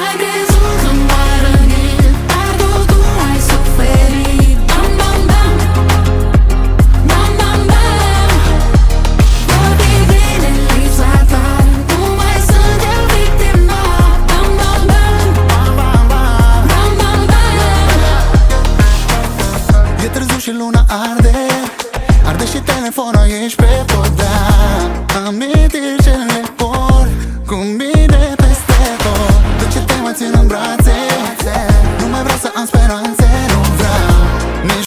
Ai crezut că m-ai rănit, dar tu ai suferit. Bam, bam, bam, bam, bam, bam. Vor fi bine în lipsa ta, nu mai sunt eu victima. Bam, bam, bam, bam, bam, bam, bam. E târziu și luna arde, arde și telefonul, ești pe podea. Amintiri ce le por cu mine peste tot. De ce te mai țin în brațe?